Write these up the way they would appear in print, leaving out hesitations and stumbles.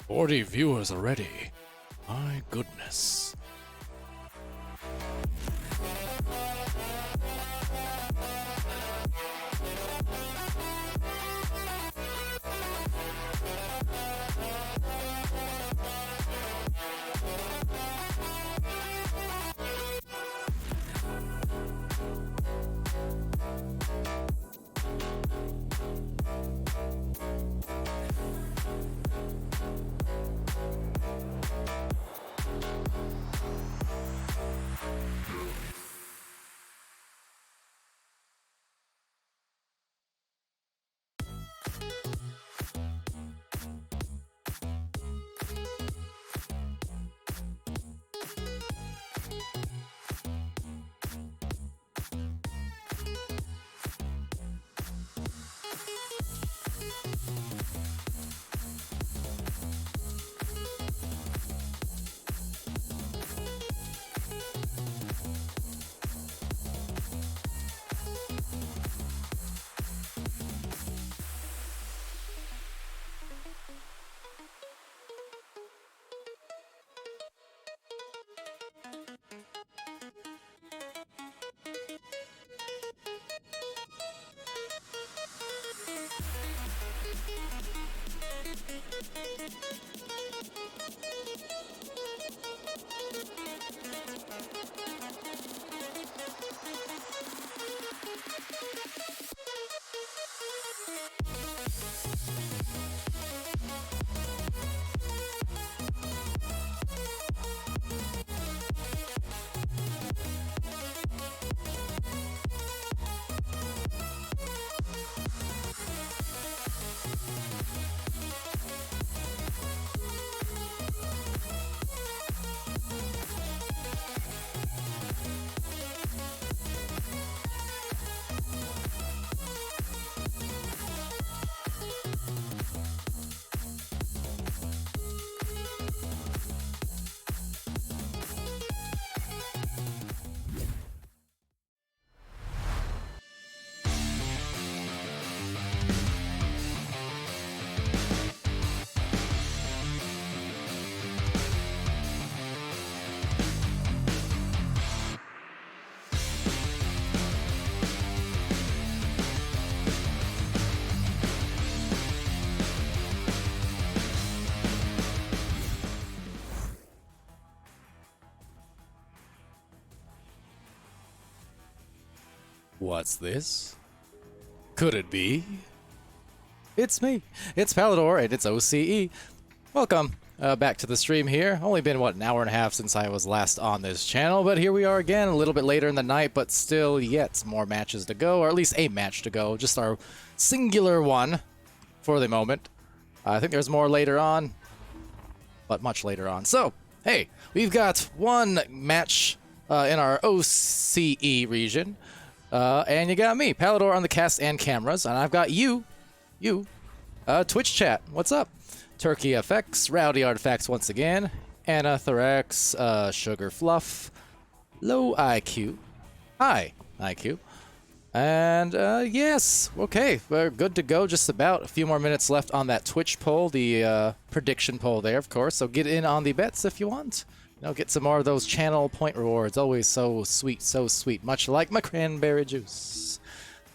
40 viewers already. My goodness. What's this? Could it be? It's me. It's Palidore, and it's OCE. Welcome back to the stream here. Only been, what, an hour and a half since I was last on this channel, but here we are again, a little bit later in the night, but still yet more matches to go, or at least a match to go. Just our singular one for the moment. I think there's more later on, but much later on. So, hey, we've got one match in our OCE region. And you got me, Palidore, on the cast and cameras, and I've got you, Twitch chat. What's up? Turkey FX, Rowdy Artifacts once again, Anna Thorax, Sugar Fluff, Low IQ, High IQ, and yes, okay, we're good to go. Just about a few more minutes left on that Twitch poll, the prediction poll there, of course. So get in on the bets if you want. You know, get some more of those channel point rewards. Always so sweet, much like my cranberry juice.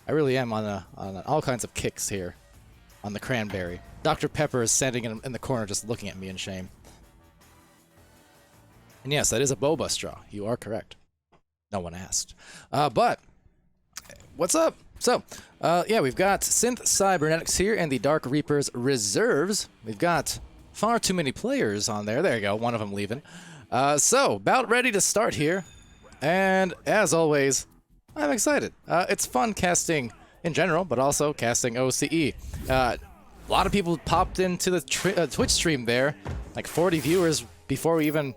I really am on all kinds of kicks here on the cranberry. Dr. Pepper is standing in the corner just looking at me in shame. And yes, that is a boba straw. You are correct. No one asked. But, what's up? So, yeah, we've got SYNTH Cybernetics here and the Dark Reapers Reserves. We've got far too many players on there. There you go, one of them leaving. So, about ready to start here, and as always, I'm excited. It's fun casting in general, but also casting OCE. A lot of people popped into the Twitch stream there, like 40 viewers before we even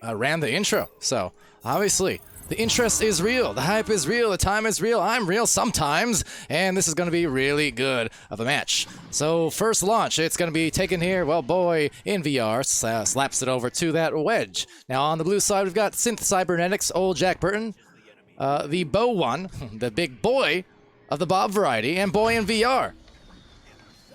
ran the intro. So, obviously, the interest is real, the hype is real, the time is real, I'm real sometimes, and this is going to be really good of a match. So first launch, it's going to be taken here, well boy, in VR, slaps it over to that wedge. Now on the blue side, we've got SYNTH Cybernetics, old Jack Burton, the bow one, the big boy of the Bob variety, and boy in VR.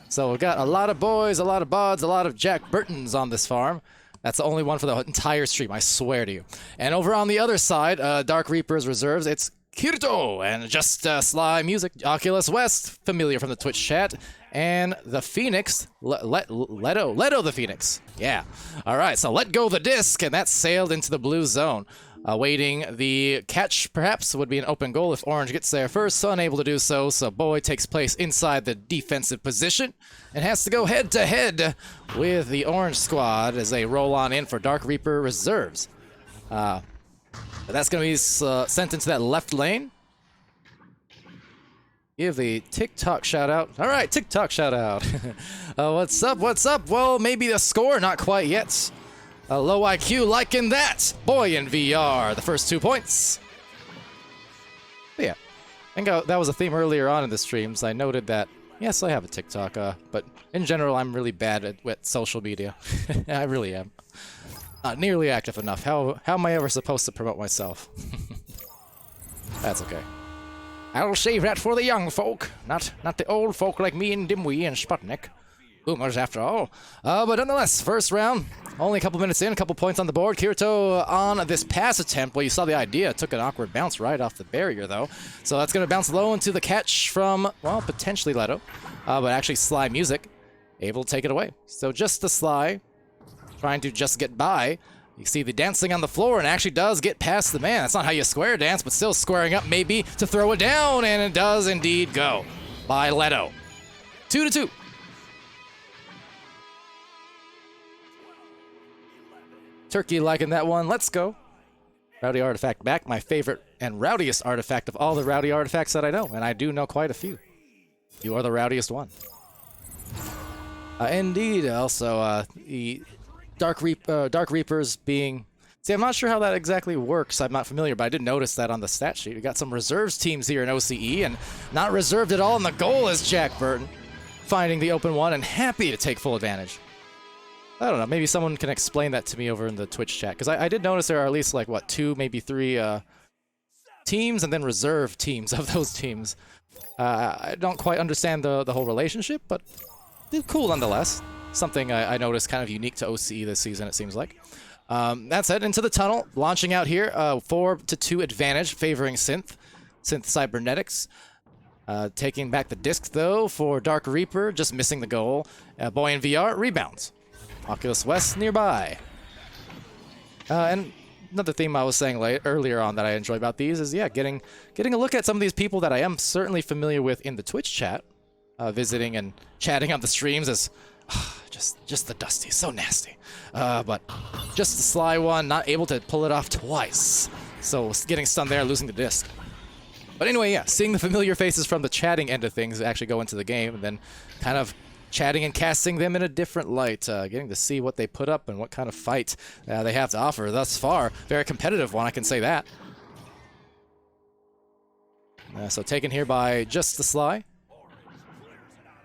So we've got a lot of boys, a lot of bods, a lot of Jack Burtons on this farm. That's the only one for the entire stream, I swear to you. And over on the other side, Dark Reapers Reserves, it's Kirito and just Sly Music, Oculus West, familiar from the Twitch chat, and the Phoenix, Leto the Phoenix. Yeah. All right, so let go the disc, and that sailed into the blue zone. Awaiting the catch, perhaps, would be an open goal if Orange gets there first, so unable to do so, so Boy takes place inside the defensive position and has to go head-to-head with the Orange squad as they roll on in for Dark Reaper Reserves. But that's going to be sent into that left lane. Give the TikTok shout-out. All right, TikTok shout-out. What's up, what's up? Well, maybe the score, not quite yet. A low IQ liking that. Boy in VR, the first 2 points. But yeah, I think that was a theme earlier on in the streams. I noted that, yes, I have a TikTok, but in general, I'm really bad at social media. I really am. Not nearly active enough. How am I ever supposed to promote myself? That's okay. I'll save that for the young folk, not the old folk like me and Dimwee and Sputnik. Boomers, after all. But nonetheless, first round, only a couple minutes in, a couple points on the board. Kirito on this pass attempt. Well, you saw the idea. Took an awkward bounce right off the barrier, though. So that's going to bounce low into the catch from, well, potentially Leto. But actually Sly Music able to take it away. So just the Sly trying to just get by. You see the dancing on the floor and actually does get past the man. That's not how you square dance, but still squaring up maybe to throw it down. And it does indeed go by Leto. 2-2. Turkey liking that one. Let's go. Rowdy Artifact back. My favorite and rowdiest artifact of all the rowdy artifacts that I know. And I do know quite a few. You are the rowdiest one. Indeed. Also, the Dark Reapers being... See, I'm not sure how that exactly works. I'm not familiar, but I did notice that on the stat sheet. We got some reserves teams here in OCE, and not reserved at all. And the goal is Jack Burton finding the open one and happy to take full advantage. I don't know, maybe someone can explain that to me over in the Twitch chat, because I did notice there are at least, like, what, 2, maybe 3 teams, and then reserve teams of those teams. I don't quite understand the whole relationship, but cool nonetheless. Something I noticed kind of unique to OCE this season, it seems like. That said, into the tunnel, launching out here, 4-2 advantage, favoring SYNTH Cybernetics. Taking back the disc, though, for Dark Reaper, just missing the goal. Boy in VR, rebounds. Oculus West nearby. And another theme I was saying earlier on that I enjoy about these is, yeah, getting a look at some of these people that I am certainly familiar with in the Twitch chat, visiting and chatting on the streams as just the Dusty, so nasty. But just the Sly one, not able to pull it off twice. So getting stunned there, losing the disc. But anyway, yeah, seeing the familiar faces from the chatting end of things actually go into the game, and then kind of chatting and casting them in a different light, getting to see what they put up and what kind of fight they have to offer thus far. Very competitive one, I can say that. So taken here by just the Sly.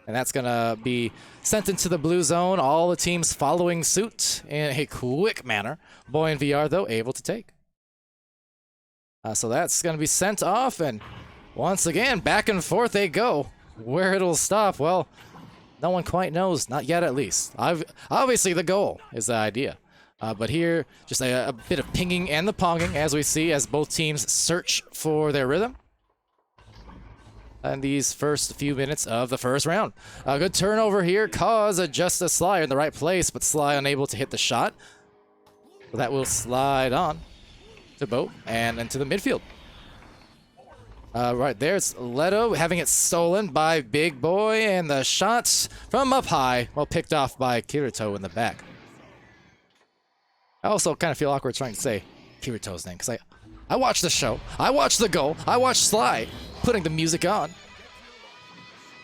And that's going to be sent into the blue zone. All the teams following suit in a quick manner. Boy in VR, though, able to take. So that's going to be sent off, and once again, back and forth they go. Where it'll stop, well, no one quite knows, not yet at least. Obviously the goal is the idea. But here, just a bit of pinging and the ponging, as we see, as both teams search for their rhythm. And these first few minutes of the first round. A good turnover here, cause just a Sly in the right place, but Sly unable to hit the shot. So that will slide on to Boat and into the midfield. Right, there's Leto having it stolen by Big Boy, and the shots from up high, well, picked off by Kirito in the back. I also kind of feel awkward trying to say Kirito's name, because I watched the show, I watched the goal, I watched Sly putting the music on.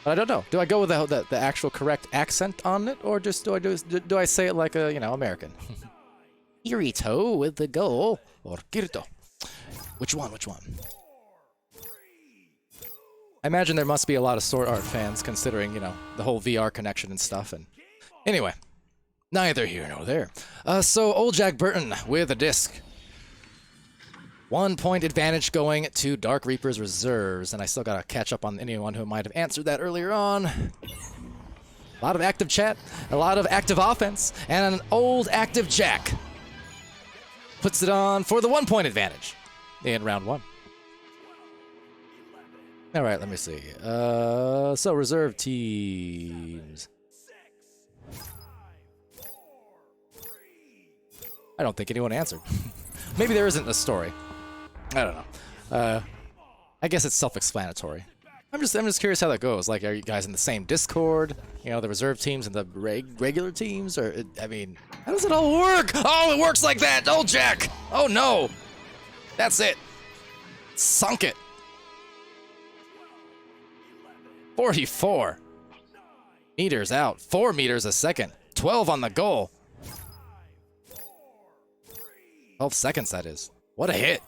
But I don't know, do I go with the actual correct accent on it, or just do I say it like a, American? Kirito with the goal, or Kirito? Which one? I imagine there must be a lot of Sword Art fans considering, the whole VR connection and stuff. And anyway, neither here nor there. So old Jack Burton with a disc. 1 point advantage going to Dark Reapers Reserves. And I still gotta catch up on anyone who might have answered that earlier on. A lot of active chat, a lot of active offense, and an old active Jack. Puts it on for the 1-point advantage in round 1. All right, let me see. So reserve teams. I don't think anyone answered. Maybe there isn't a story. I don't know. I guess it's self-explanatory. I'm just curious how that goes. Like, are you guys in the same Discord? You know, the reserve teams and the regular teams? Or, I mean, how does it all work? Oh, it works like that! Oh, Jack! Oh, no! That's it. Sunk it. 44 meters out. 4 meters a second. 12 on the goal. 12 seconds, that is. What a hit.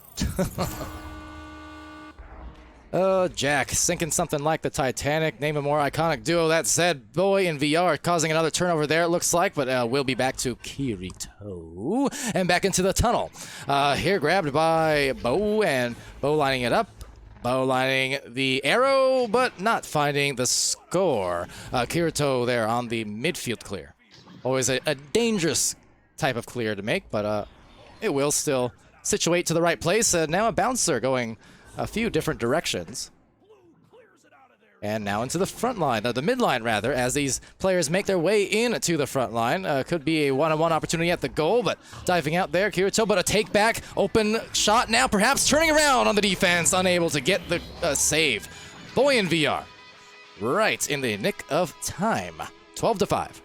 Jack, sinking something like the Titanic. Name a more iconic duo. That said, Boy in VR causing another turnover there, it looks like, but we'll be back to Kirito. And back into the tunnel. Here grabbed by Bo, and Bo lining it up. Bo lining the arrow, but not finding the score. Kirito there on the midfield clear. Always a dangerous type of clear to make, but it will still situate to the right place. Now a bouncer going a few different directions. And now into the front line, the mid line rather, as these players make their way into the front line. Could be a one-on-one opportunity at the goal, but diving out there, Kirito, but a take back, open shot now, perhaps turning around on the defense, unable to get the save. Boy in VR, right in the nick of time. 12-5.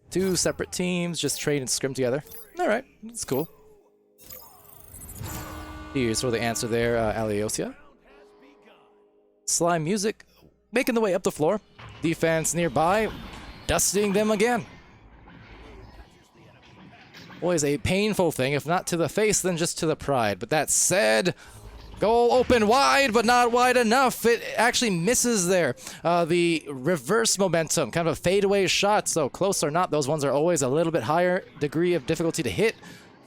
Two separate teams just trade and scrim together. All right, that's cool. Here's for the answer there, Aliosia. Slime Music making the way up the floor. Defense nearby, dusting them again. Always a painful thing, if not to the face, then just to the pride. But that said, goal open wide, but not wide enough. It actually misses there. The reverse momentum, kind of a fadeaway shot. So close or not, those ones are always a little bit higher degree of difficulty to hit.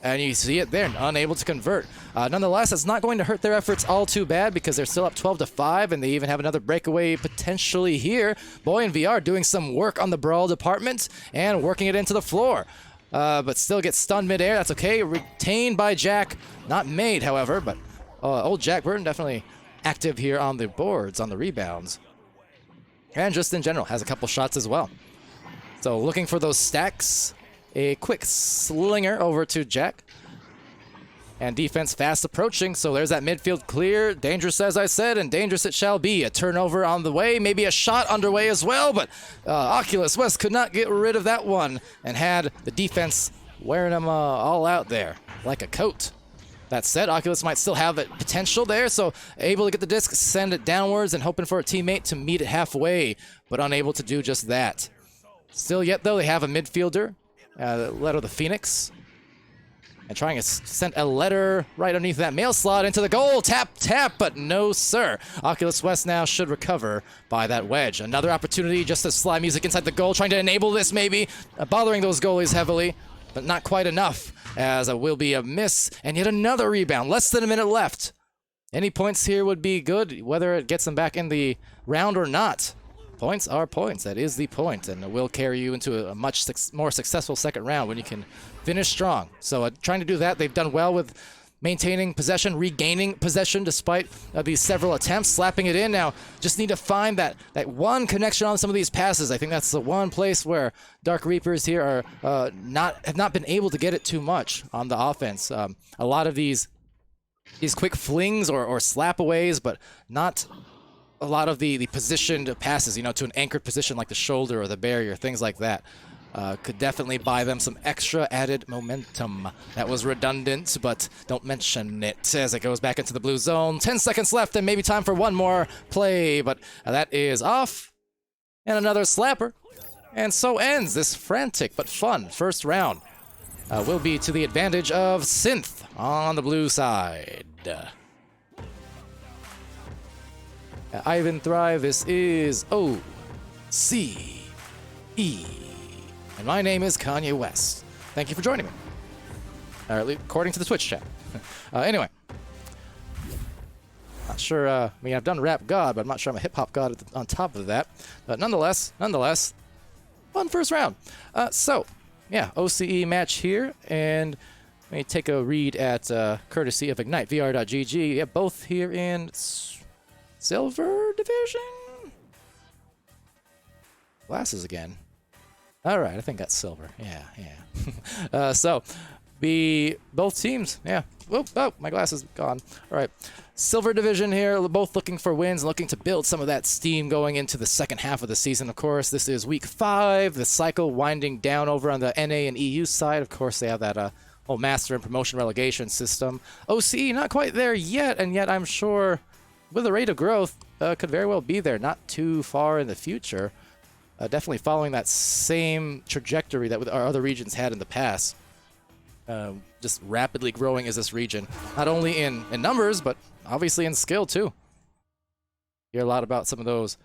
And you see it there, unable to convert. Nonetheless, it's not going to hurt their efforts all too bad because they're still up 12-5, and they even have another breakaway potentially here. Boy in VR doing some work on the brawl department and working it into the floor. But still gets stunned midair. That's okay. Retained by Jack. Not made, however, but old Jack Burton definitely active here on the boards, on the rebounds. And just in general, has a couple shots as well. So looking for those stacks. A quick slinger over to Jack. And defense fast approaching, so there's that midfield clear. Dangerous, as I said, and dangerous it shall be. A turnover on the way, maybe a shot underway as well, but Oculus West could not get rid of that one and had the defense wearing them all out there like a coat. That said, Oculus might still have it potential there, so able to get the disc, send it downwards, and hoping for a teammate to meet it halfway, but unable to do just that. Still yet, though, they have a midfielder. Letter the Phoenix. And trying to send a letter right underneath that mail slot into the goal. Tap, tap, but no, sir. Oculus West now should recover by that wedge. Another opportunity just to slide music inside the goal, trying to enable this maybe. Bothering those goalies heavily, but not quite enough, as it will be a miss. And yet another rebound. Less than a minute left. Any points here would be good, whether it gets them back in the round or not. Points are points. That is the point, and it will carry you into a much more successful second round when you can finish strong. So trying to do that, they've done well with maintaining possession, regaining possession despite these several attempts, slapping it in. Now, just need to find that one connection on some of these passes. I think that's the one place where Dark Reapers here are have not been able to get it too much on the offense. A lot of these quick flings or slapaways, but not a lot of the positioned passes, you know, to an anchored position like the shoulder or the barrier, things like that, could definitely buy them some extra added momentum. That was redundant, but don't mention it as it goes back into the blue zone. 10 seconds left and maybe time for one more play, but that is off. And another slapper. And so ends this frantic but fun first round. Will be to the advantage of Synth on the blue side. Ivan Thrive, this is OCE. And my name is Kanye West. Thank you for joining me. According to the Twitch chat. Anyway. Not not sure, I mean, I've done Rap God, but I'm not sure I'm a hip-hop god on top of that. But nonetheless, fun first round. So, yeah, OCE match here, and let me take a read at courtesy of Ignite, VR.gg. Yeah, both here in Silver Division? Glasses again. Alright, I think that's silver. Yeah. So, both teams, yeah. Oh, my glass is gone. Alright. Silver Division here, both looking for wins, looking to build some of that steam going into the second half of the season, of course. This is week 5, the cycle winding down over on the NA and EU side. Of course, they have that whole master and promotion relegation system. OCE, not quite there yet, and yet I'm sure with the rate of growth, could very well be there, not too far in the future. Definitely following that same trajectory that our other regions had in the past. Just rapidly growing as this region, not only in numbers, but obviously in skill too. Hear a lot about some of those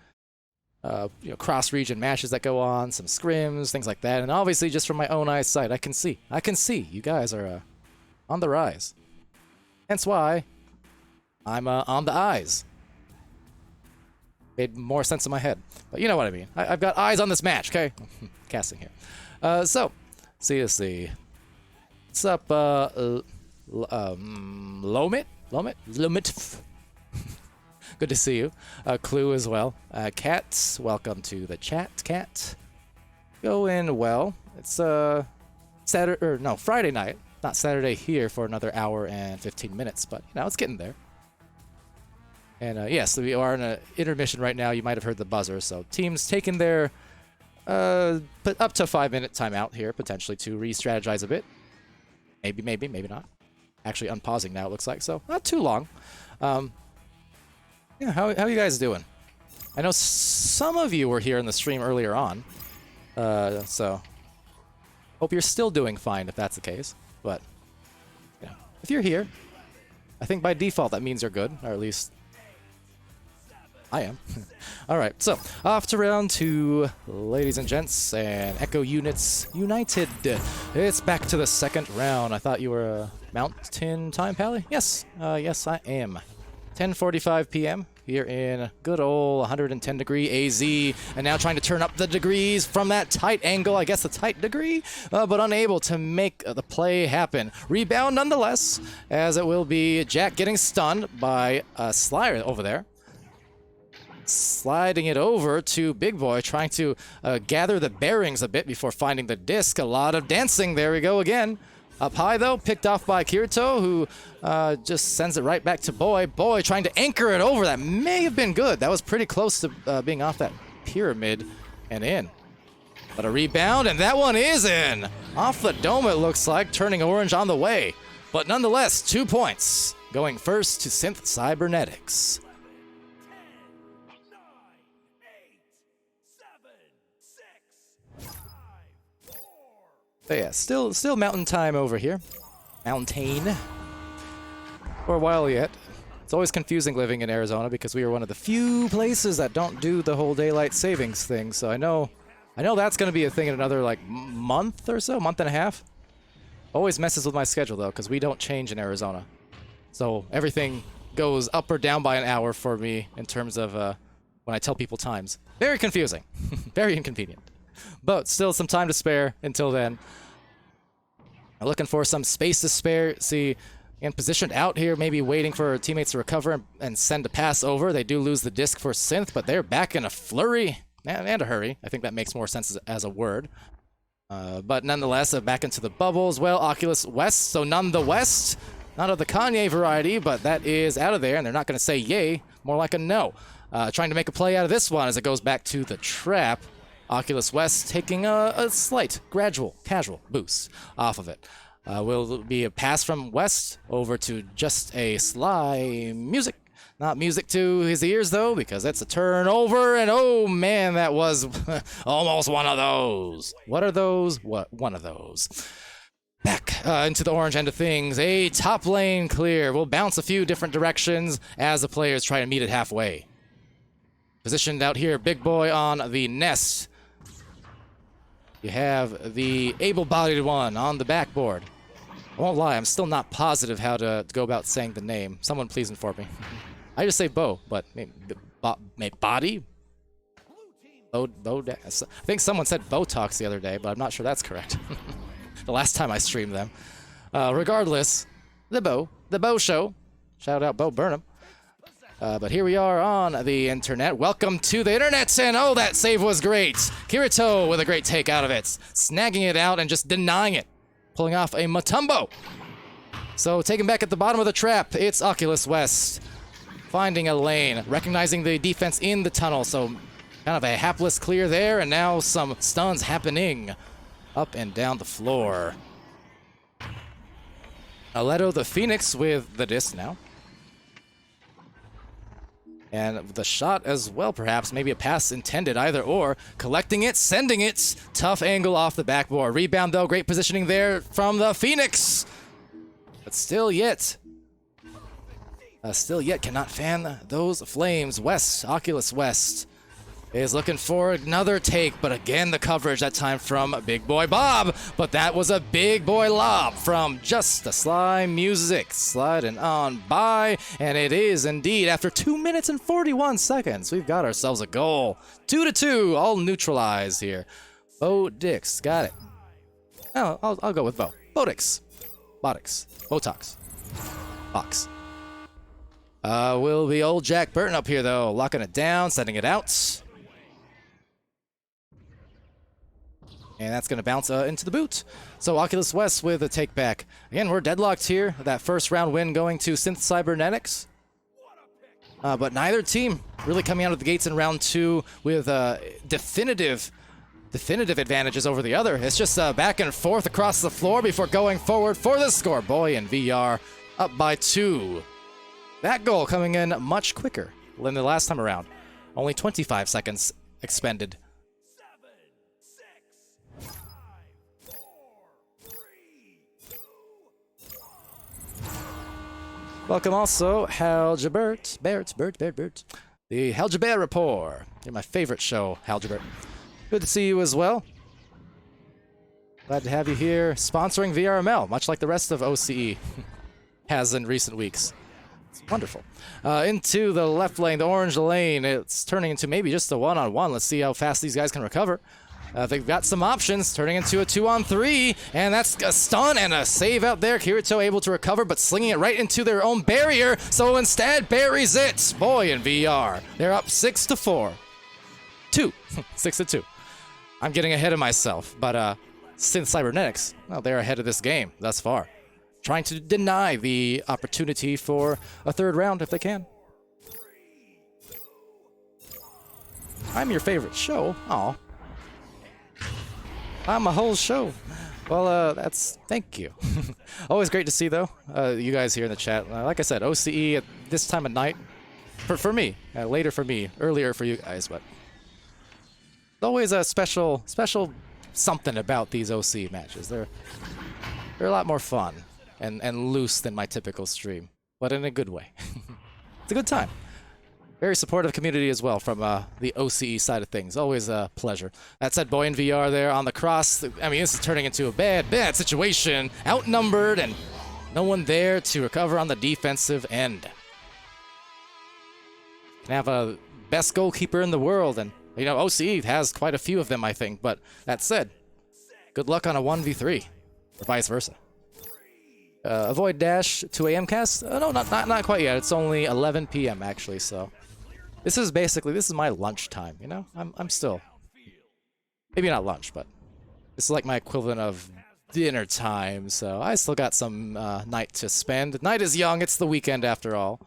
cross-region matches that go on, some scrims, things like that, and obviously just from my own eyesight, I can see you guys are on the rise. Hence why I'm on the eyes. Made more sense in my head, but you know what I mean. I've got eyes on this match, okay? Casting here. So, CSC. What's up, Lomit? Good to see you. Clue as well. Cat, welcome to the chat, Cat. Going well. It's Friday night, not Saturday here for another hour and 15 minutes, but it's getting there. And yes, we are in an intermission right now. You might have heard the buzzer. So teams taking their up to 5-minute timeout here, potentially to re-strategize a bit. Maybe not. Actually unpausing now, it looks like. So not too long. Yeah, how are you guys doing? I know some of you were here in the stream earlier on. So hope you're still doing fine if that's the case. But if you're here, I think by default that means you're good, or at least I am. Alright, so off to round 2, ladies and gents, and Echo Units United. It's back to the second round. I thought you were a Mountain Time Pally? Yes, yes I am. 10:45 p.m. here in good old 110 degree AZ, and now trying to turn up the degrees from that tight angle, I guess a tight degree, but unable to make the play happen. Rebound nonetheless, as it will be Jack getting stunned by Slayer over there. Sliding it over to Big Boy, trying to gather the bearings a bit before finding the disc. A lot of dancing. There we go again. Up high, though, picked off by Kirito, who just sends it right back to Boy. Boy trying to anchor it over. That may have been good. That was pretty close to being off that pyramid and in. But a rebound, and that one is in. Off the dome, it looks like, turning orange on the way. But nonetheless, 2 points. Going first to Synth Cybernetics. But yeah, still mountain time over here. Mountain. For a while yet. It's always confusing living in Arizona because we are one of the few places that don't do the whole daylight savings thing. So I know that's going to be a thing in another like month or so, month and a half. Always messes with my schedule though because we don't change in Arizona. So everything goes up or down by an hour for me in terms of when I tell people times. Very confusing. Very inconvenient. But still some time to spare until then. I'm looking for some space to spare. See, and positioned out here, maybe waiting for teammates to recover and send a pass over. They do lose the disc for Synth, but they're back in a flurry and a hurry. I think that makes more sense as a word. But nonetheless, back into the bubble as well. Oculus West, so none the West. Not of the Kanye variety, but that is out of there, and they're not going to say yay, more like a no. Trying to make a play out of this one as it goes back to the trap. Oculus West taking a slight, gradual, casual boost off of it. Will be a pass from West over to just a Sly music. Not music to his ears, though, because that's a turnover, and oh man, that was almost one of those. What are those? What? One of those. Back into the orange end of things. A top lane clear. We'll bounce a few different directions as the players try to meet it halfway. Positioned out here, Big Boy on the nest. You have the able-bodied one on the backboard. I won't lie, I'm still not positive how to go about saying the name. Someone please inform me. I just say bow, but maybe body? I think someone said Botox the other day, but I'm not sure that's correct. The last time I streamed them. Regardless, the bow show. Shout out Bo Burnham. But here we are on the internet. Welcome to the internet, and oh, that save was great. Kirito with a great take out of it. Snagging it out and just denying it. Pulling off a Matumbo. So taken back at the bottom of the trap, it's Oculus West. Finding a lane, recognizing the defense in the tunnel, so kind of a hapless clear there, and now some stuns happening up and down the floor. Aleto the Phoenix with the disc now. And the shot as well, perhaps. Maybe a pass intended, either or. Collecting it, sending it. Tough angle off the backboard. Rebound, though. Great positioning there from the Phoenix. But still yet cannot fan those flames. West, Oculus West, is looking for another take, but again the coverage that time from Big Boy Bob. But that was a big boy lob from Just the Slime Music. Sliding on by, and it is indeed, after 2 minutes and 41 seconds, we've got ourselves a goal. 2-2, all neutralized here. Bo Dix, got it. Oh, I'll go with Bo. Bodix. Bodix. Botox. Box. Will be old Jack Burton up here, though. Locking it down, setting it out. And that's going to bounce into the boot. So Oculus West with a take back. Again, we're deadlocked here. That first round win going to SYNTH Cybernetics. But neither team really coming out of the gates in round 2 with definitive advantages over the other. It's just back and forth across the floor before going forward for the score. Boy and VR up by 2. That goal coming in much quicker than the last time around. Only 25 seconds expended. 7, 6, 5, 4, 3, 2, 1. Welcome also, Haljabert. Bert. The Haljabert Report. You're my favorite show, Haljabert. Good to see you as well. Glad to have you here sponsoring VRML, much like the rest of OCE has in recent weeks. It's wonderful. Into the left lane, the orange lane. It's turning into maybe just a one-on-one. Let's see how fast these guys can recover. They've got some options, turning into a 2-on-3, and that's a stun and a save out there. Kirito able to recover, but slinging it right into their own barrier, so instead buries it. Boy in VR. They're up 6-4. 6-2. I'm getting ahead of myself, but SYNTH Cybernetics, well, they're ahead of this game thus far. Trying to deny the opportunity for a third round if they can. I'm your favorite show. Aw. I'm a whole show. Well, thank you. Always great to see, though, you guys here in the chat. Like I said, OCE at this time of night, for me, later for me, earlier for you guys, but always a special something about these OCE matches. They're a lot more fun and loose than my typical stream, but in a good way. It's a good time. Very supportive community as well from the OCE side of things. Always a pleasure. That said, Boy in VR there on the cross. I mean, this is turning into a bad situation. Outnumbered and no one there to recover on the defensive end. Can have a best goalkeeper in the world, and you know, OCE has quite a few of them, I think. But that said, good luck on a 1v3 or vice versa. Avoid dash 2 a.m. cast? No, not quite yet. It's only 11 p.m. actually, so this is my lunch time, you know? I'm still, maybe not lunch, but this is like my equivalent of dinner time, so I still got some night to spend. Night is young, it's the weekend after all.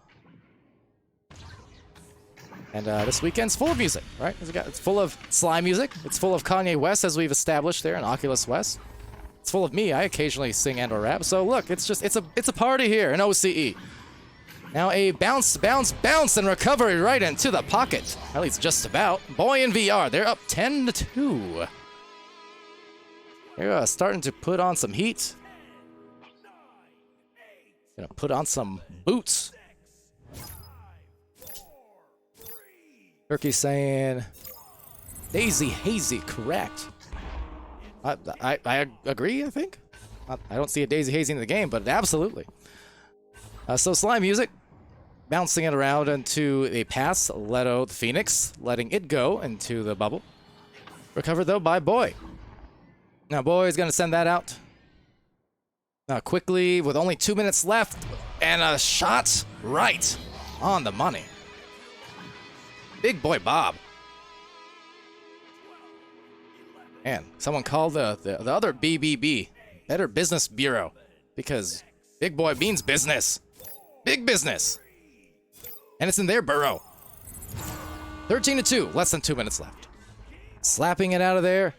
And this weekend's full of music, right? It's full of slime music. It's full of Kanye West, as we've established there in Oculus West. It's full of me. I occasionally sing and or rap. So look, it's a party here in OCE. Now a bounce, and recovery right into the pocket. At least just about. Boy in VR, they're up 10-2. They're starting to put on some heat. Gonna put on some boots. Turkey saying Daisy Hazy, correct. I agree, I think. I don't see a Daisy Hazy in the game, but absolutely. So slime music. bouncing it around into a pass. Leto the Phoenix, letting it go into the bubble. Recovered, though, by Boy. Now, Boy is going to send that out. Quickly, with only 2 minutes left, and a shot right on the money. Big Boy Bob. Man, someone called the other BBB, Better Business Bureau, because Big Boy means business. Big business. And it's in their burrow. 13-2, less than 2 minutes left. Slapping it out of there.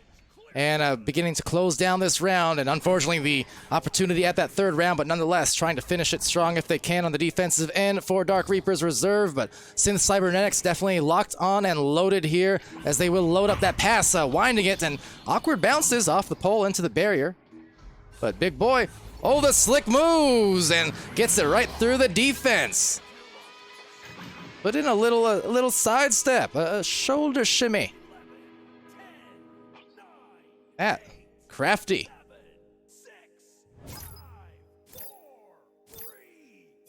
And beginning to close down this round, and unfortunately the opportunity at that third round, but nonetheless trying to finish it strong if they can on the defensive end for Dark Reaper's reserve. But SYNTH Cybernetics definitely locked on and loaded here as they will load up that pass, winding it, and awkward bounces off the pole into the barrier. But Big Boy, oh, the slick moves, and gets it right through the defense. But in a little sidestep, a shoulder shimmy. That crafty.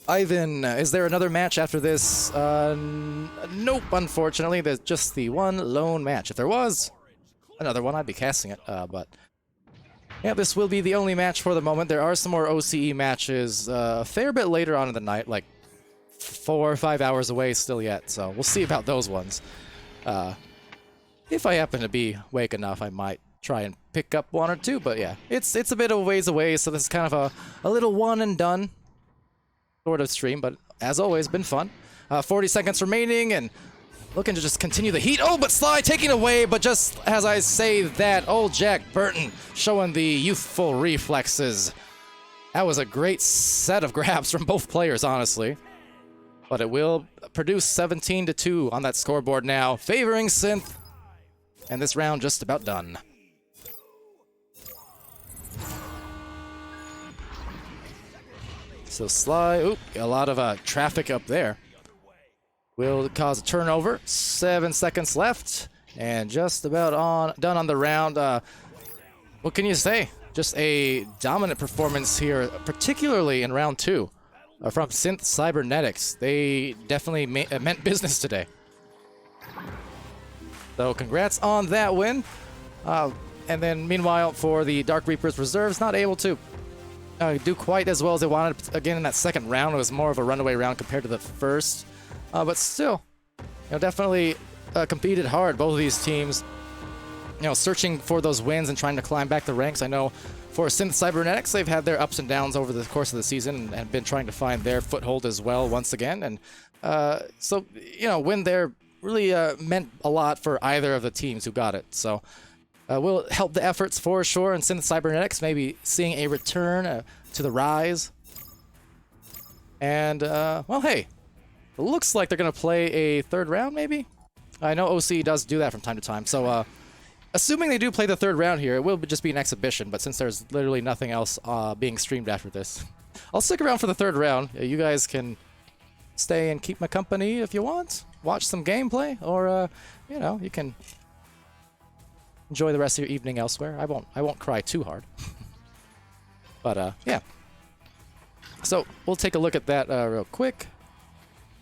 Ivan, is there another match after this? Nope, unfortunately. There's just the one lone match. If there was another one, I'd be casting it. But yeah, this will be the only match for the moment. There are some more OCE matches a fair bit later on in the night, like 4 or 5 hours away still yet. So we'll see about those ones. If I happen to be awake enough, I might try and pick up one or two, but yeah, it's a bit of a ways away, so this is kind of a little one and done sort of stream, but as always, been fun. 40 seconds remaining, and looking to just continue the heat. Oh, but Sly taking away, but just as I say that, old Jack Burton showing the youthful reflexes. That was a great set of grabs from both players, honestly. But it will produce 17-2 on that scoreboard now, favoring SYNTH, and this round just about done. So Sly, oop, a lot of traffic up there. Will cause a turnover. 7 seconds left, and just about done on the round. What can you say? Just a dominant performance here, particularly in round 2 from SYNTH Cybernetics. They definitely meant business today. So congrats on that win. And then meanwhile, for the Dark Reaper's reserves, not able to do quite as well as they wanted. Again, in that second round, it was more of a runaway round compared to the first. But still, definitely competed hard, both of these teams. Searching for those wins and trying to climb back the ranks. I know for SYNTH Cybernetics, they've had their ups and downs over the course of the season and have been trying to find their foothold as well once again. And so, win there really meant a lot for either of the teams who got it. So will help the efforts for sure, and SYNTH Cybernetics maybe seeing a return to the rise. And, well, hey, it looks like they're going to play a third round, maybe? I know OC does do that from time to time, so assuming they do play the third round here, it will just be an exhibition, but since there's literally nothing else being streamed after this, I'll stick around for the third round. You guys can stay and keep my company if you want, watch some gameplay, or, you can enjoy the rest of your evening elsewhere. I won't cry too hard. But, yeah. So, we'll take a look at that real quick.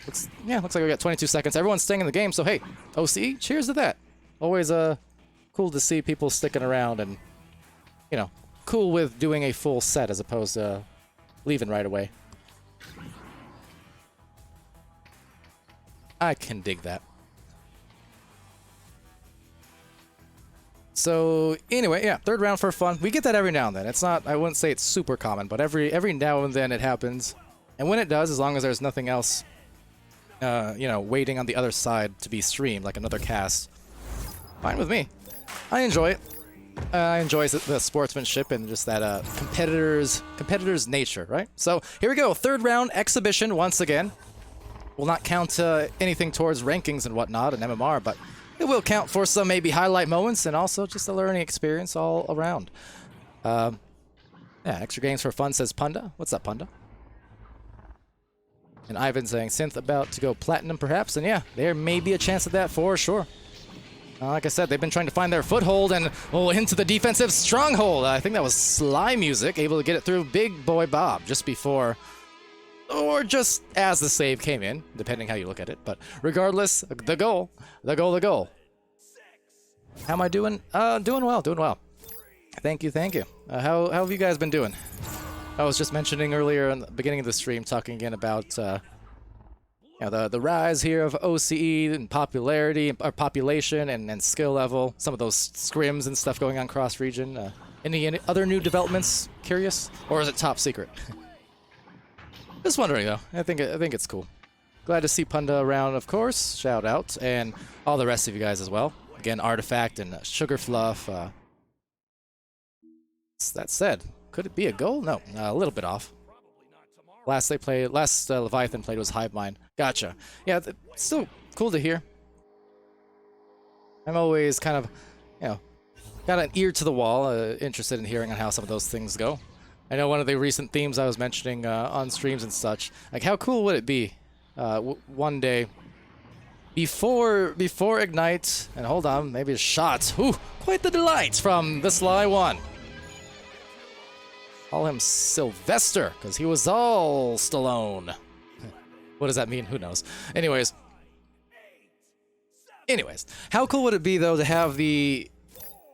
Looks like we got 22 seconds. Everyone's staying in the game, so hey, OCE, cheers to that. Always cool to see people sticking around and, cool with doing a full set as opposed to leaving right away. I can dig that. So anyway, yeah, third round for fun. We get that every now and then. It's not, I wouldn't say it's super common, but every now and then it happens. And when it does, as long as there's nothing else, waiting on the other side to be streamed, like another cast, fine with me. I enjoy it. I enjoy the sportsmanship and just that competitor's nature, right? So here we go, third round exhibition once again. Will not count anything towards rankings and whatnot in MMR, but it will count for some maybe highlight moments and also just a learning experience all around. Yeah, extra games for fun, says Punda. What's up, Punda? And Ivan saying SYNTH about to go platinum perhaps, and yeah, there may be a chance of that for sure. Like I said, they've been trying to find their foothold and into the defensive stronghold. I think that was Sly Music, able to get it through Big Boy Bob just before or just as the save came in, depending how you look at it. But regardless, the goal. How am I doing? Doing well. Thank you. How have you guys been doing? I was just mentioning earlier in the beginning of the stream, talking again about the rise here of OCE and popularity, or population, and skill level. Some of those scrims and stuff going on cross region. Any other new developments? Curious, or is it top secret? Just wondering though. I think it's cool. Glad to see Punda around, of course. Shout out, and all the rest of you guys as well. Again, Artifact and Sugar Fluff. That said, could it be a goal? No, a little bit off. Last Leviathan played was Hive Mind. Gotcha. Yeah, it's still cool to hear. I'm always kind of, got an ear to the wall, interested in hearing on how some of those things go. I know one of the recent themes I was mentioning on streams and such, like how cool would it be one day before Ignite, and hold on, maybe a shot. Ooh, quite the delight from the Sly One. Call him Sylvester, because he was all Stallone. What does that mean? Who knows? Anyways, how cool would it be though to have the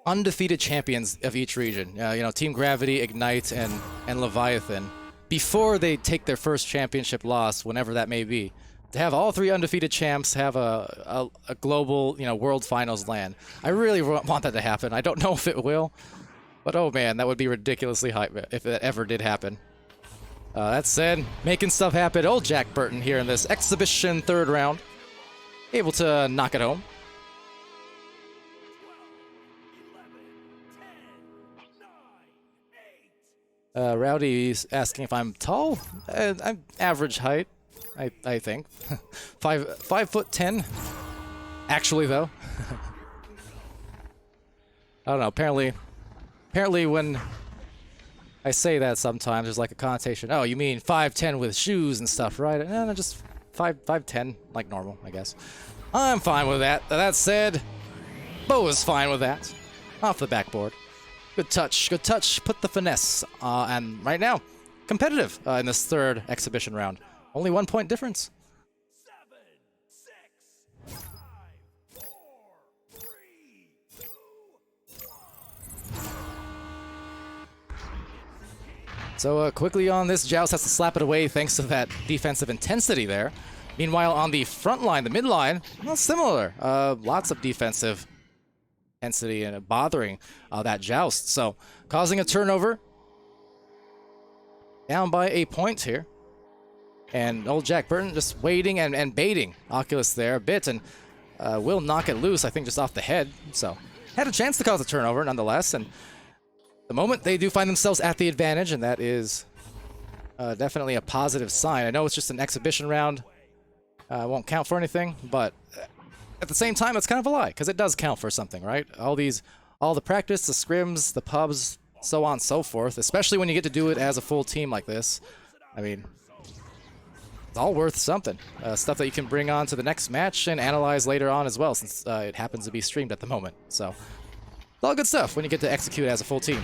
undefeated champions of each region? Team Gravity, Ignite, and Leviathan, before they take their first championship loss, whenever that may be. To have all three undefeated champs have a global, world finals land. I really want that to happen. I don't know if it will, but oh man, that would be ridiculously hype if it ever did happen. That said, making stuff happen. Old Jack Burton here in this exhibition third round, able to knock it home. Rowdy's asking if I'm tall. I'm average height, I think. 5'10". Actually, though, I don't know. Apparently, when I say that, sometimes there's like a connotation. Oh, you mean 5'10" with shoes and stuff, right? No, just 5'10", like normal, I guess. I'm fine with that. That said, Bo is fine with that. Off the backboard. Good touch. Put the finesse. And right now, competitive in this third exhibition round. Only 1 point difference. 7, 6, 5, 4, 3, 2, 1. So quickly on this, Joust has to slap it away thanks to that defensive intensity there. Meanwhile, on the front line, the mid line, well, similar. Lots of defensive intensity and bothering that Joust. So causing a turnover. Down by a point here. And old Jack Burton just waiting and baiting Oculus there a bit, and will knock it loose, I think, just off the head. So had a chance to cause a turnover nonetheless, and the moment they do find themselves at the advantage, and that is definitely a positive sign. I know it's just an exhibition round. Won't count for anything, but at the same time, it's kind of a lie, because it does count for something, right? All the practice, the scrims, the pubs, so on and so forth, especially when you get to do it as a full team like this. I mean, it's all worth something. Stuff that you can bring on to the next match and analyze later on as well, since it happens to be streamed at the moment. So, it's all good stuff when you get to execute as a full team.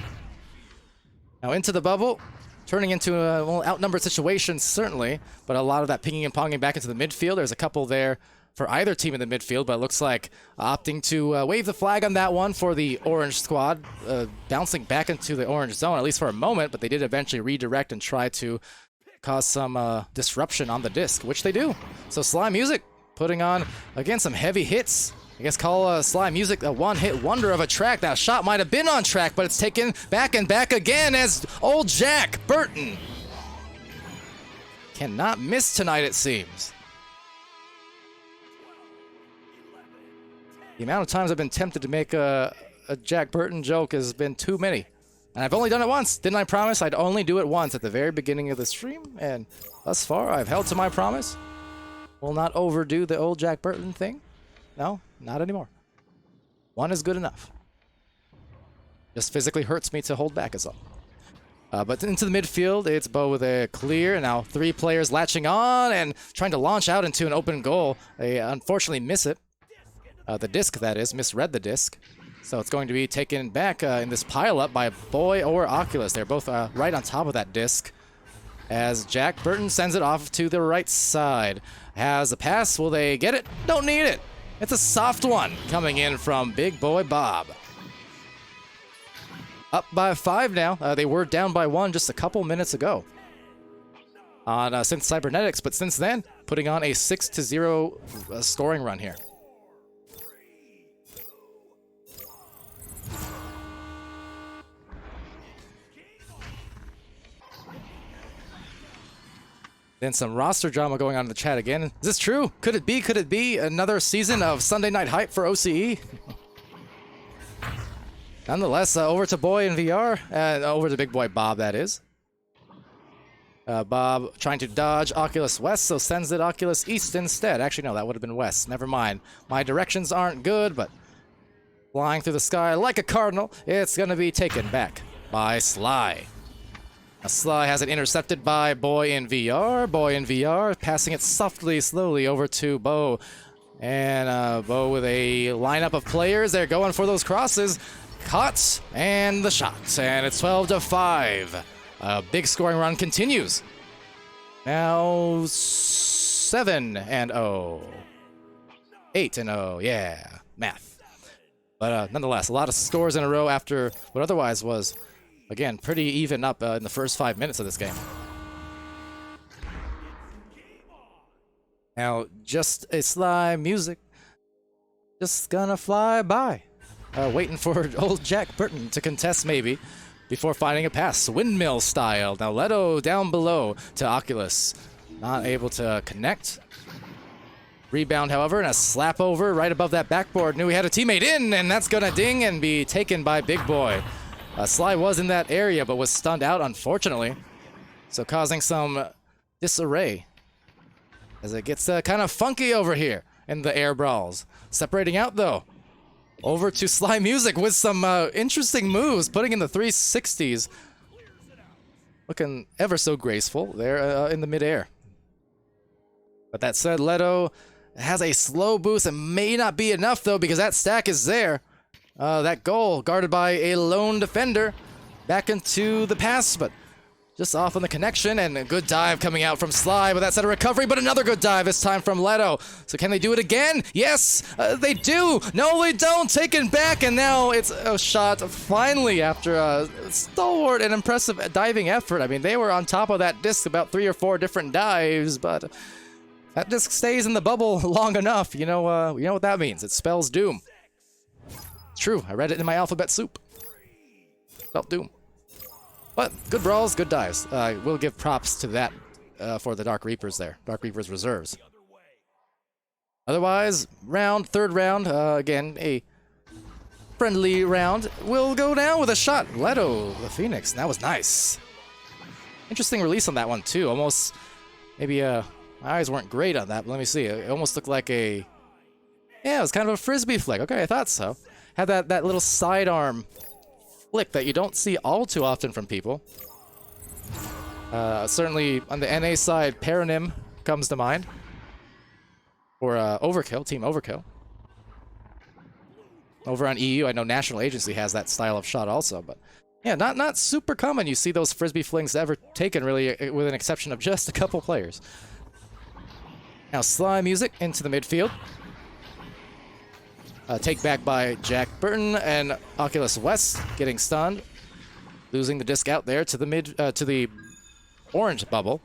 Now into the bubble. Turning into a little outnumbered situation, certainly, but a lot of that pinging and ponging back into the midfield. There's a couple there for either team in the midfield, but it looks like opting to wave the flag on that one for the orange squad, bouncing back into the orange zone, at least for a moment, but they did eventually redirect and try to cause some disruption on the disc, which they do. So Sly Music putting on, again, some heavy hits. I guess call Sly Music a one-hit wonder of a track. That shot might have been on track, but it's taken back and back again as old Jack Burton cannot miss tonight, it seems. The amount of times I've been tempted to make a Jack Burton joke has been too many. And I've only done it once. Didn't I promise I'd only do it once at the very beginning of the stream? And thus far, I've held to my promise. Will not overdo the old Jack Burton thing. No, not anymore. One is good enough. Just physically hurts me to hold back as well. But into the midfield, it's Bo with a clear. Now 3 players latching on and trying to launch out into an open goal. They unfortunately miss it. The disc, that is, misread the disc. So it's going to be taken back in this pile-up by Boy or Oculus. They're both right on top of that disc. as Jack Burton sends it off to the right side. Has a pass. Will they get it? Don't need it. It's a soft one coming in from Big Boy Bob. Up by 5 now. They were down by 1 just a couple minutes ago on SYNTH Cybernetics, but since then, putting on a 6-0 scoring run here. Then some roster drama going on in the chat again. Is this true? Could it be? Could it be another season of Sunday Night Hype for OCE? Nonetheless, over to Boy in VR. Over to Big Boy Bob, that is. Bob trying to dodge Oculus West, so sends it Oculus East instead. Actually, no, that would have been West. Never mind. My directions aren't good, but flying through the sky like a cardinal, it's going to be taken back by Sly. Sly has it intercepted by Boy in VR. Boy in VR passing it softly, slowly over to Bo. And Bo with a lineup of players. They're going for those crosses. Caught, and the shot. And it's 12-5. A big scoring run continues. Now 7-0. 8-0, yeah. Math. But nonetheless, a lot of scores in a row after what otherwise was, again, pretty even up in the first 5 minutes of this game. Now, just a Sly music. Just gonna fly by. Waiting for old Jack Burton to contest maybe before finding a pass. Windmill style. Now, Leto down below to Oculus. Not able to connect. Rebound, however, and a slap over right above that backboard. Knew he had a teammate in, and that's gonna ding and be taken by Big Boy. Sly was in that area, but was stunned out, unfortunately. So causing some disarray as it gets kind of funky over here in the air brawls. Separating out, though. Over to Sly Music with some interesting moves, putting in the 360s. Looking ever so graceful there in the midair. But that said, Leto has a slow boost. It may not be enough, though, because that stack is there. That goal guarded by a lone defender. Back into the pass, but just off on the connection, and a good dive coming out from Sly, but that's at a recovery, but another good dive this time from Leto. So can they do it again? Yes, they do. No, they don't. Taken back, and now it's a shot finally after a stalwart and impressive diving effort. I mean, they were on top of that disc about 3 or 4 different dives, but that disc stays in the bubble long enough. You know what that means. It spells doom. It's true. I read it in my alphabet soup. Spelled doom. But good brawls, good dives. We'll give props to that for the Dark Reapers there. Dark Reapers reserves. Otherwise, third round, again, a friendly round. We'll go down with a shot. Leto, the Phoenix. That was nice. Interesting release on that one, too. Almost, maybe, my eyes weren't great on that, but let me see. It almost looked like yeah, it was kind of a frisbee flick. Okay, I thought so. Had that little sidearm flick that you don't see all too often from people. Certainly on the NA side, Paranym comes to mind. Or Overkill, Team Overkill. Over on EU, I know National Agency has that style of shot also, but yeah, not super common you see those frisbee flings ever taken, really, with an exception of just a couple players. Now Sly Music into the midfield. Take back by Jack Burton, and Oculus West getting stunned, losing the disc out there to the to the orange bubble,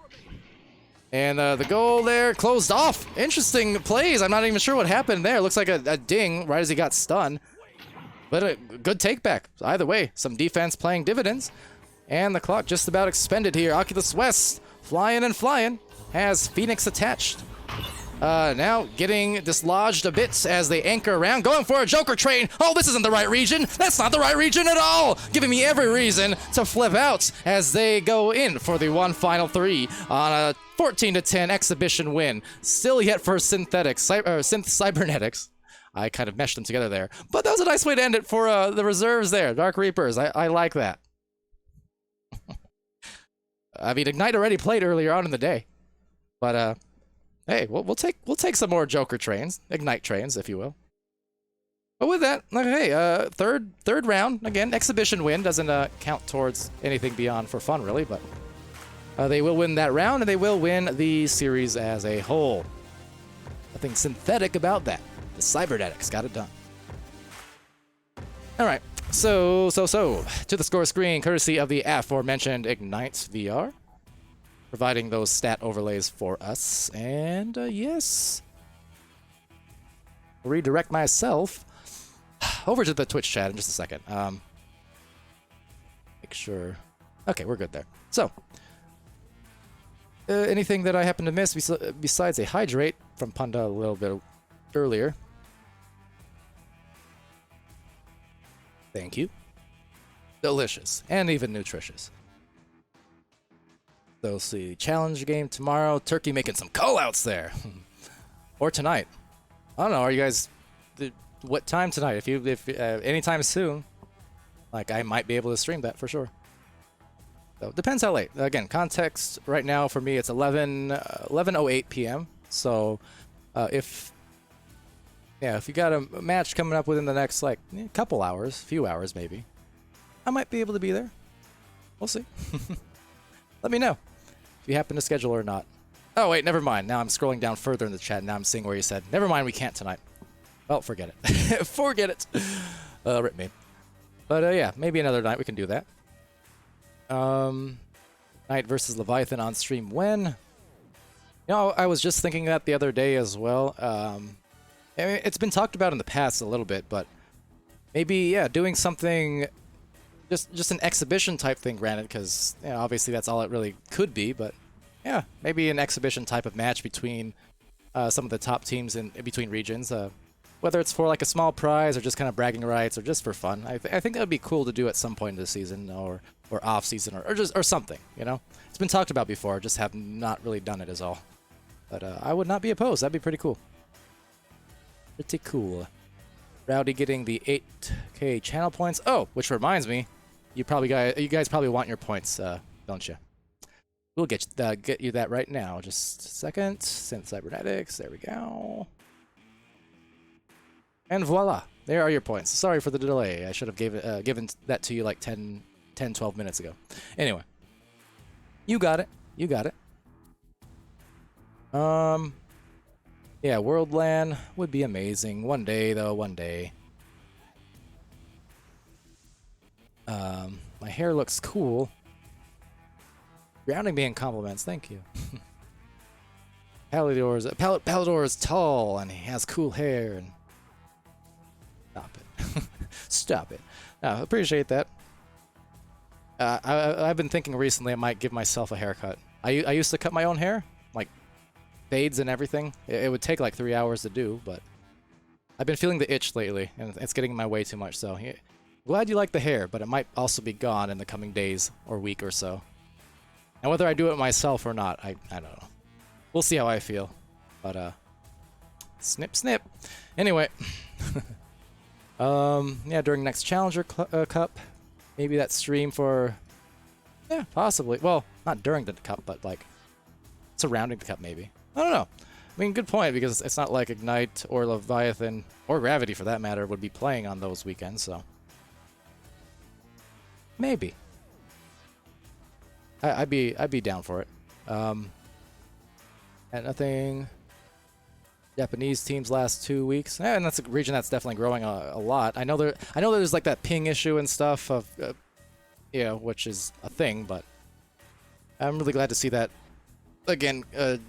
and the goal there closed off. Interesting plays. I'm not even sure what happened there. Looks like a ding right as he got stunned, but a good take back. Either way, some defense playing dividends, and the clock just about expended here. Oculus West flying and flying, has Phoenix attached. Now getting dislodged a bit as they anchor around, going for a Joker train. Oh, this isn't the right region. That's not the right region at all. Giving me every reason to flip out as they go in for the one final 3 on a 14-10 exhibition win. Still yet for SYNTH Cybernetics. I kind of meshed them together there. But that was a nice way to end it for the reserves there. Dark Reapers. I like that. I mean, Ignite already played earlier on in the day. But, hey, we'll take some more Joker trains, Ignite trains, if you will. But with that, hey, third round again, exhibition win doesn't count towards anything beyond for fun, really. But They will win that round, and they will win the series as a whole. Nothing synthetic about that. The Cybernetics got it done. All right, so to the score screen, courtesy of the aforementioned Ignite VR, providing those stat overlays for us. And yes, redirect myself over to the Twitch chat in just a second. Make sure. Okay, we're good there. So, anything that I happen to miss besides a hydrate from Panda a little bit earlier? Thank you. Delicious and even nutritious. So, we'll see. Challenge game tomorrow. Turkey making some call-outs there. Or tonight. I don't know. Are you guys... What time tonight? If anytime soon, like, I might be able to stream that for sure. So depends how late. Again, context right now for me it's 11:08 p.m. So if you got a match coming up within the next like couple hours, few hours maybe, I might be able to be there. We'll see. Let me know if you happen to schedule or not. Oh wait, never mind. Now I'm scrolling down further in the chat. Now I'm seeing where you said, never mind, we can't tonight. Well, forget it. Forget it. Rip me. But yeah, maybe another night we can do that. Knight versus Leviathan on stream when? You know, I was just thinking that the other day as well. I mean, it's been talked about in the past a little bit, but maybe, yeah, doing something, just an exhibition type thing, granted, because you know, obviously that's all it really could be, but yeah, maybe an exhibition type of match between some of the top teams in between regions. Whether it's for like a small prize or just kind of bragging rights or just for fun. I think that would be cool to do at some point in the season or off season or something, you know? It's been talked about before, just have not really done it is all. But I would not be opposed. That'd be pretty cool. Pretty cool. Rowdy getting the 8K channel points. Oh, which reminds me, you guys probably want your points, don't you? We'll get you that right now. Just a second. Synth Cybernetics. There we go. And voila, there are your points. Sorry for the delay. I should have given that to you like 10, 12 minutes ago. Anyway, you got it. You got it. Yeah, World LAN would be amazing. One day, though, one day. My hair looks cool. Grounding me in compliments. Thank you. Palidore is tall, and he has cool hair, and... Stop it. Stop it. No, appreciate that. I've been thinking recently I might give myself a haircut. I used to cut my own hair, like fades and everything. It would take like 3 hours to do, but I've been feeling the itch lately, and it's getting in my way too much, so glad you like the hair, but it might also be gone in the coming days or week or so. And whether I do it myself or not, I don't know. We'll see how I feel. But, snip, snip. Anyway. Yeah, during next Challenger Cup, maybe that stream for, yeah, possibly. Well, not during the cup, but like surrounding the cup, maybe. I don't know. I mean, good point, because it's not like Ignite or Leviathan or Gravity, for that matter, would be playing on those weekends. So maybe I'd be down for it. And nothing. Japanese teams last 2 weeks, and that's a region that's definitely growing a lot. I know there's like that ping issue and stuff of, you know, which is a thing, but I'm really glad to see that again. The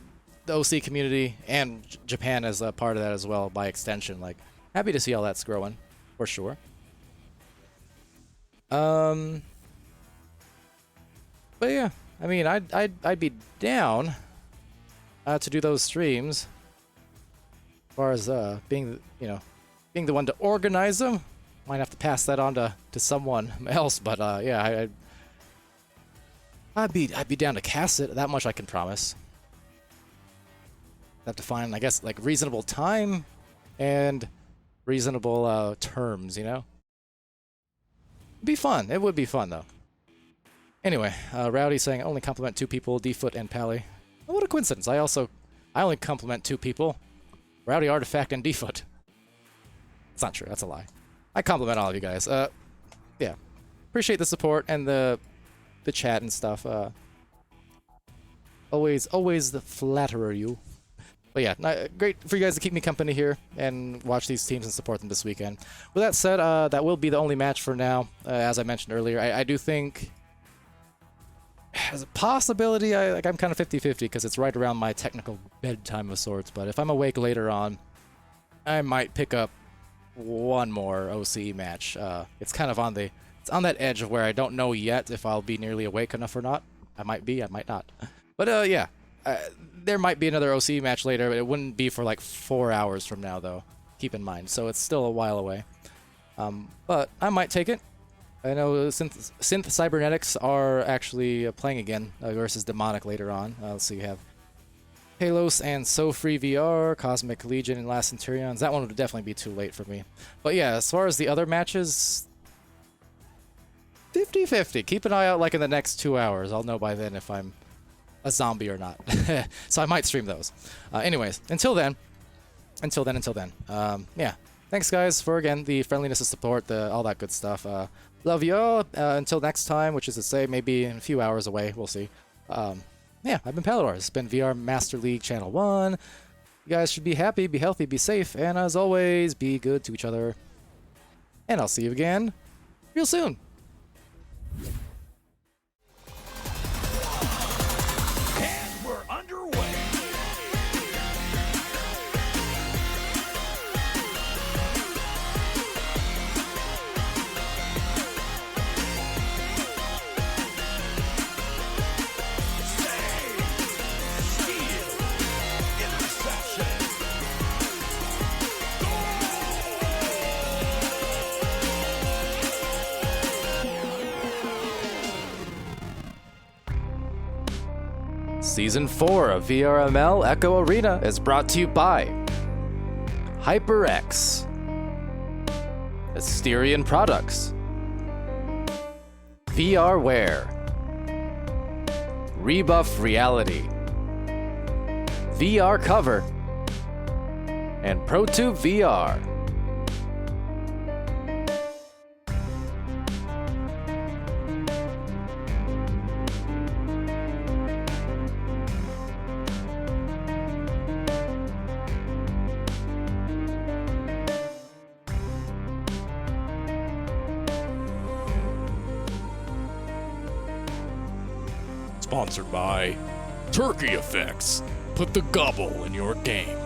OC community and Japan as a part of that as well, by extension. Like, happy to see all that's growing for sure. But yeah, I mean, I'd be down to do those streams. As far as being the one to organize them, might have to pass that on to someone else. But yeah, I'd be down to cast it. That much I can promise. Have to find, I guess, like reasonable time and reasonable terms. You know, it'd be fun. It would be fun though. Anyway, Rowdy saying only compliment 2 people, D-Foot and Pally. Oh, what a coincidence! I only compliment 2 people. Rowdy, Artifact, and D-Foot. It's not true. That's a lie. I compliment all of you guys. Yeah. Appreciate the support and the chat and stuff. Always the flatterer you. But yeah, great for you guys to keep me company here and watch these teams and support them this weekend. With that said, that will be the only match for now. As I mentioned earlier, I do think as a possibility, I'm kind of 50-50 because it's right around my technical bedtime of sorts. But if I'm awake later on, I might pick up one more OCE match. It's kind of on that edge of where I don't know yet if I'll be nearly awake enough or not. I might be, I might not. But yeah, there might be another OCE match later. But it wouldn't be for like 4 hours from now, though. Keep in mind, so it's still a while away. But I might take it. I know SYNTH Cybernetics are actually playing again versus Demonic later on. Let's see, you have Halos and So Free VR, Cosmic Legion, and Last Centurions. That one would definitely be too late for me. But yeah, as far as the other matches, 50-50. Keep an eye out like in the next 2 hours. I'll know by then if I'm a zombie or not. So I might stream those. Anyways, until then. Yeah. Thanks, guys, for, again, the friendliness and support, all that good stuff. Love y'all. Until next time, which is to say maybe in a few hours away. We'll see. Yeah, I've been Palidore. It's been VR Master League Channel 1. You guys should be happy, be healthy, be safe, and as always, be good to each other. And I'll see you again real soon. And we're underway. Season 4 of VRML Echo Arena is brought to you by HyperX, Asterion Products, VRware, Rebuff Reality, VR Cover, and ProTube VR. Sponsored by Turkey Effects. Put the gobble in your game.